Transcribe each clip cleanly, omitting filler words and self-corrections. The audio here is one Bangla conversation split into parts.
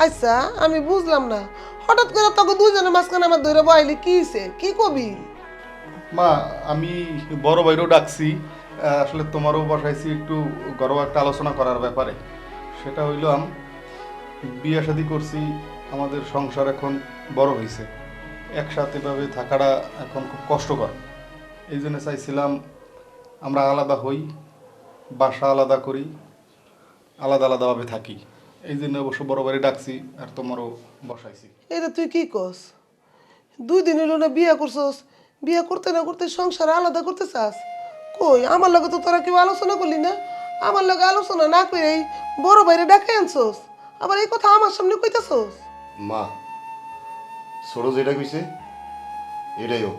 আচ্ছা আমি বুঝলাম না, হঠাৎ করে তোকে দুজনের মাঝখানে আমার ধরে বইলি কি হইছে, কি কবি? মা, আমি বড় ভাইরও ডাকছি, আসলে তোমারও বসাইছি একটু ঘরোয়া একটা আলোচনা করার ব্যাপারে। সেটা হইলাম, বিয়ে শাদী করছি, আমাদের সংসার এখন বড় হয়েছে, একসাথে ভাবে থাকাটা এখন খুব কষ্টকর। এই জন্য চাইছিলাম আমরা আলাদা হই, বাসা আলাদা করি, আলাদা আলাদাভাবে থাকি। এই জন্য অবশ্য বড় বাড়ি ডাকছি আর তোমারও বসাইছি। এটা তুই কি কস? 2 দিন হলো না বিয়ে করছস, বিয়ে করতে না করতে সংসার আলাদা করতে চাস? কই আমার লগে তো তোরা কেউ আলোচনা করলি না, আমার লগে আলোচনা না করে বড় বাইরে ডাকে আনছস, আবার এই কথা আমার সামনে কইতাছস? মা, ছোট যেটা কইছে এটাইও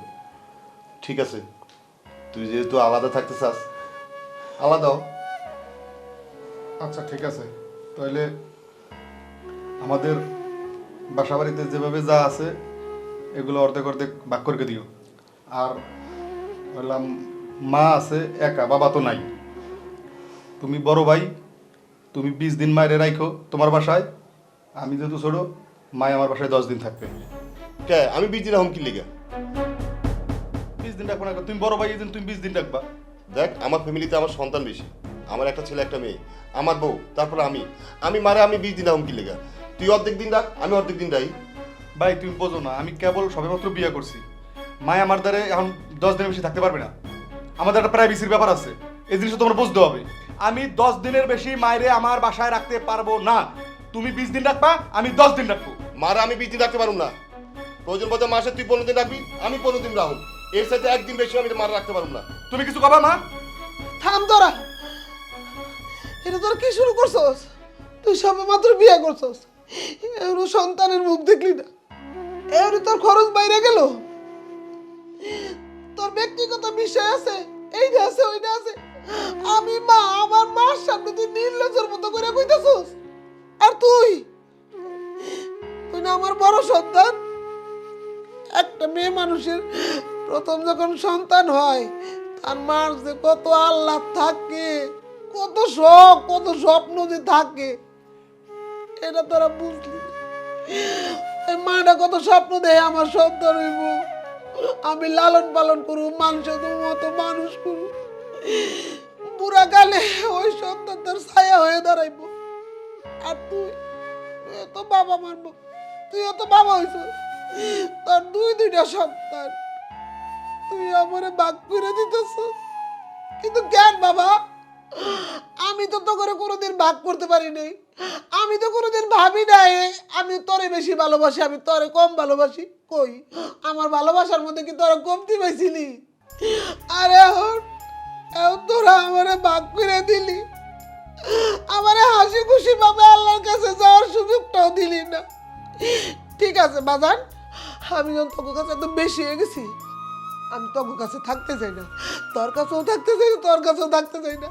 ঠিক আছে। তুই যেহেতু আলাদা থাকতে চাস, আলাদাও। আচ্ছা ঠিক আছে, তাহলে আমাদের বাসা বাড়িতে যেভাবে যা আছে এগুলো অর্ধেক অর্ধেক ভাগ করে দিও। আর বললাম, মা আছে একা, বাবা তো নাই। তুমি বড় ভাই, তুমি 20 দিন মায়ের রাখো তোমার বাসায়। আমি যেহেতু ছোট, মায় আমার বাসায় 10 দিন থাকবে। কে আমি বিজি রাখুম কি লিগা? 20 দিন রাখবো না, তুমি বড় ভাই, এই দিন তুমি 20 দিন রাখবা। দেখ, আমার ফ্যামিলিতে আমার সন্তান বেশি, আমার একটা ছেলে একটা মেয়ে, আমার বউ, তারপরে আমি আমি 20 দিন রাখুম কি লিগা? তুই অর্ধেক দিন রাখ, আমি অর্ধেক দিন রাখি। ভাই তুমি বোঝো না, আমি কেবল সবেমাত্র বিয়ে করছি, মায় আমার দ্বারে এখন 10 দিনের বেশি থাকতে পারবে না। আমাদের একটা প্রাইভেসির ব্যাপার আছে, এই জিনিসটা তোমার বুঝতে হবে। আমি 10 দিনের বেশি মায়েরে আমার বাসায় রাখতে পারবো না। তুমি 20 দিন রাখবা, আমি 10 দিন রাখবো। মারা আমি 20 দিন রাখতে পারুম না। প্রয়োজন বোধ মাসে তুই 15 দিন রাখবি, আমি 15 দিন রাখুম। এর সাথে একদিন বেশি আমি মারা রাখতে পারুম না। তুমি কিছু কবা মা? থাম তোরা, এটা তোরা কি শুরু করছস? তুই সবে মাত্র বিয়ে করছস, এর সন্তানের মুখ দেখলি না, এর তোর খরচ বাইরে গেল, তোর ব্যক্তিগত বিষয় আছে, এইটা আছে ওইটা আছে। আমি মা, আমার মার সামনে তুই নির্লজ্জের মতো করে কইতাছস। আর তুই তুই না আমার বড় সন্তান। একটা মেয়ে মানুষের প্রথম যখন সন্তান হয়, তার মার যে কত আল্লাহ থাকে, কত শখ কত স্বপ্ন যে থাকে, এটা তোরা বুঝলি না। এই মাটা কত স্বপ্ন দেয় আমার সন্তান হইব, আমি লালন পালন করু, মানুষের মতো মানুষ করু, বুড়া কালে ওই সন্তান তার ছায়া হয়ে দাঁড়াইব। আর তুই তুই তো বাবা মারব, তুই তো বাবা হইছ, তোর দুইটা সন্তান, তুই আমারে ভাগ করে দিতেছ। কিন্তু কেন বাবা? আমি তো করে কোনোদিন ভাগ করতে পারি নাই, আমি তো কোনোদিন ভাবি নাই আমি তোরে বেশি ভালোবাসি, আমি তোরে কম ভালোবাসি। কই আমার ভালোবাসার মধ্যে কি তোরা কমতি পাইছিলি? আরে এখন এখন তোরা আমারে ভাগ করে দিলি, আমারে হাসি খুশি ভাবে আল্লাহর কাছে যাওয়ার সুযোগটাও দিলি না। ঠিক আছে বাজান, আমি যখন তোর কাছে এত বেশি হয়ে গেছি, আমি তোর কাছে থাকতে চাই না, তোর কাছেও থাকতে চাই না, তোর কাছেও থাকতে চাই না।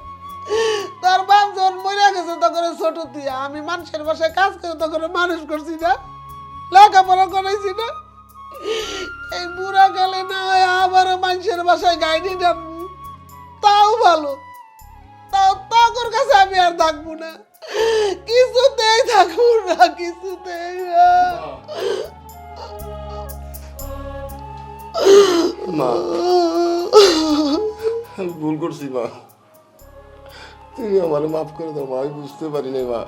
তোর বাপ যখন মরে গেছে তখন ছোট দিয়া আমি মানুষের বাসায় কাজ করে তখন মানুষ করছি না, লেখাপড়া করাইছি না। এই বুড়া গেলে না হয় আবারও মানুষের বাসায় গাইনি ডাকবো, তাও ভালো, তাও তোর কাছে আমি আর থাকবো না, কিছুতেই থাকবো না, কিছুতেই না। মা, আমি ভুল করছি মা, তুমি আমার মাফ করে দাও মা, আমি বুঝতে পারি নাই মা।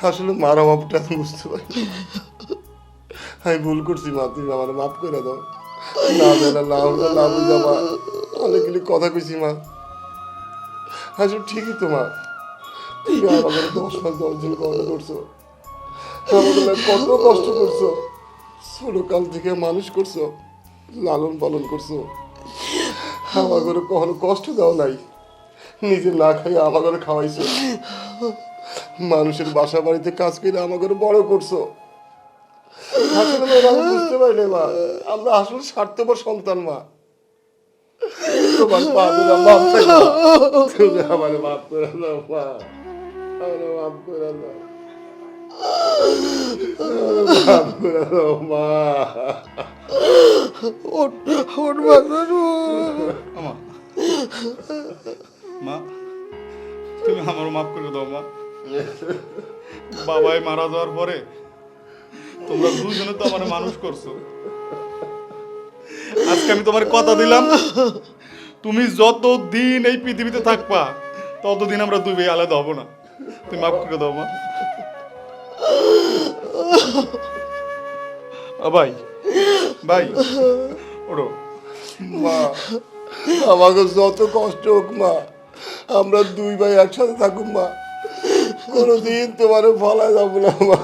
আসলে মার অভাবটা আমি বুঝতে পারি, আমি ভুল করছি মা, তুমি আমার মাফ করে দাও। না না না না বুঝা মা, অনেকগুলি কথা কইছি মা। আসলে ঠিকই তো মা, তুমি আমাদের 10 মাস 10 দিন কষ্ট করছো, আমাদের কত কষ্ট করছো, ছোট কাল থেকে মানুষ করছো, লালন পালন করছো, আমার ঘরে কখনো কষ্ট দাও নাই, নিজে না খাই আমার ঘরে খাওয়াইছো, মানুষের বাসা বাড়িতে কাজ করে আমার ঘরে বড় করছো। আসলে আমি বুঝতে পারি না মা, আমরা আসলে স্বার্থপর সন্তান মা। তোমার পা দিলাম, মাফ চাই মা। তুমি আমার মাফ করে দাও মা, আমার মাফ করে দাও, মাফ করে দাও মা। ওঠ ওঠ বাজান, আমা, মা তুমি আমার মাফ করে দাও মা। বাবাই মারা যাওয়ার পরে তোমরা দুজনে তো আমার মানুষ করছো। আজকে আমি তোমার কথা দিলাম, তুমি যতদিন এই পৃথিবীতে থাকবা ততদিন আমরা দুই ভাই আলাদা হব না। তুমি মাফ করে দাও মা। ভাই ভাই ওঠো। মা আমাকে যত কষ্ট হোক মা, আমরা দুই ভাই একসাথে থাকুক মা, কোনোদিন তোমার ফলা যাবো না মা।